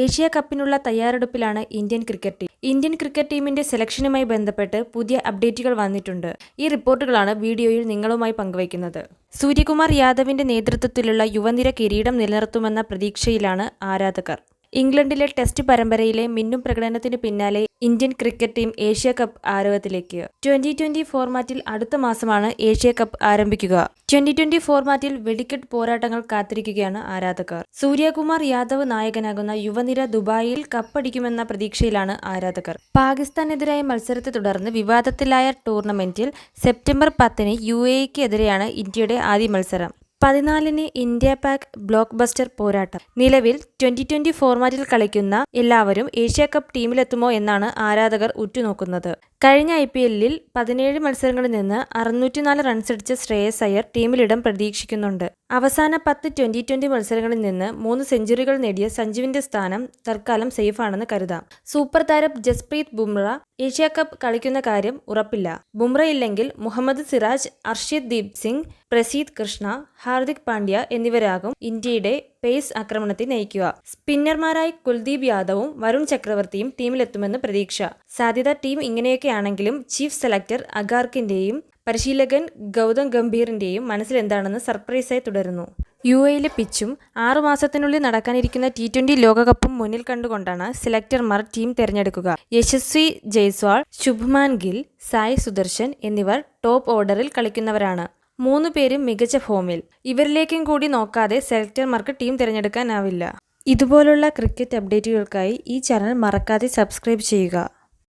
Asia കപ്പിനുള്ള തയ്യാറെടുപ്പിലാണ് Indian cricket team. Indian cricket ടീമിന്റെ സെലക്ഷനുമായി ബന്ധപ്പെട്ട് പുതിയ അപ്ഡേറ്റുകൾ വന്നിട്ടുണ്ട്. ഈ റിപ്പോർട്ടുകളാണ് വീഡിയോയിൽ നിങ്ങളുമായി പങ്കുവയ്ക്കുന്നത്. സൂര്യകുമാർ യാദവിന്റെ നേതൃത്വത്തിലുള്ള യുവനിര കിരീടം നിലനിർത്തുമെന്ന പ്രതീക്ഷയിലാണ് ആരാധകർ. ഇംഗ്ലണ്ടിലെ ടെസ്റ്റ് പരമ്പരയിലെ മിന്നും പ്രകടനത്തിന് പിന്നാലെ Indian cricket team Asia Cup ആരവത്തിലേക്ക്. 2020 ഫോർമാറ്റിൽ അടുത്ത മാസമാണ് ഏഷ്യ കപ്പ് ആരംഭിക്കുക. 2020 ഫോർമാറ്റിൽ വെടിക്കെട്ട് പോരാട്ടങ്ങൾ കാത്തിരിക്കുകയാണ് ആരാധകർ. സൂര്യകുമാർ യാദവ് നായകനാകുന്ന യുവനിര ദുബായിൽ കപ്പടിക്കുമെന്ന പ്രതീക്ഷയിലാണ് ആരാധകർ. പാകിസ്ഥാനെതിരായ മത്സരത്തെ തുടർന്ന് വിവാദത്തിലായ ടൂർണമെന്റിൽ സെപ്റ്റംബർ 10 UAEക്ക് എതിരെയാണ് ഇന്ത്യയുടെ ആദ്യ മത്സരം. 14 ഇന്ത്യ പാക് ബ്ലോക്ക് ബസ്റ്റർ പോരാട്ടം. നിലവിൽ 2020 ഫോർമാറ്റിൽ കളിക്കുന്ന എല്ലാവരും ഏഷ്യ കപ്പ് ടീമിലെത്തുമോ എന്നാണ് ആരാധകർ ഉറ്റുനോക്കുന്നത്. കഴിഞ്ഞ IPLൽ 17 മത്സരങ്ങളിൽ നിന്ന് 604 റൺസടിച്ച ശ്രേയസ് അയ്യർ ടീമിലിടം പ്രതീക്ഷിക്കുന്നുണ്ട്. അവസാന 10 2020 മത്സരങ്ങളിൽ നിന്ന് 3 സെഞ്ചുറികൾ നേടിയ സഞ്ജുവിന്റെ സ്ഥാനം തൽക്കാലം സേഫാണെന്ന് കരുതാം. സൂപ്പർ താരം ജസ്പ്രീത് ബുംറ ഏഷ്യ കപ്പ് കളിക്കുന്ന കാര്യം ഉറപ്പില്ല. ബുംറ ഇല്ലെങ്കിൽ മുഹമ്മദ് സിറാജ്, അർഷദീപ് സിംഗ്, പ്രസീദ് കൃഷ്ണ, ഹാർദിക് പാണ്ഡ്യ എന്നിവരാകും ഇന്ത്യയുടെ പേസ് ആക്രമണത്തെ നയിക്കുക. സ്പിന്നർമാരായി കുൽദീപ് യാദവും വരുൺ ചക്രവർത്തിയും ടീമിലെത്തുമെന്ന് പ്രതീക്ഷ. സാധ്യത ടീം ഇങ്ങനെയൊക്കെയാണെങ്കിലും ചീഫ് സെലക്ടർ അഗാർക്കിന്റെയും പരിശീലകൻ ഗൗതം ഗംഭീറിന്റെയും മനസ്സിലെന്താണെന്ന് സർപ്രൈസായി തുടരുന്നു. UAEയിലെ പിച്ചും 6 മാസത്തിനുള്ളിൽ നടക്കാനിരിക്കുന്ന T20 ലോകകപ്പും മുന്നിൽ കണ്ടുകൊണ്ടാണ് സെലക്ടർമാർ ടീം തെരഞ്ഞെടുക്കുക. യശസ്വി ജയ്സ്വാൾ, ശുഭ്മാൻ ഗിൽ, സായ് സുദർശൻ എന്നിവർ ടോപ്പ് ഓർഡറിൽ കളിക്കുന്നവരാണ്. 3 പേരും മികച്ച ഫോമിൽ. ഇവരിലേക്കും കൂടി നോക്കാതെ സെലക്ടർമാർക്ക് ടീം തിരഞ്ഞെടുക്കാനാവില്ല. ഇതുപോലുള്ള ക്രിക്കറ്റ് അപ്ഡേറ്റുകൾക്കായി ഈ ചാനൽ മറക്കാതെ സബ്സ്ക്രൈബ് ചെയ്യുക.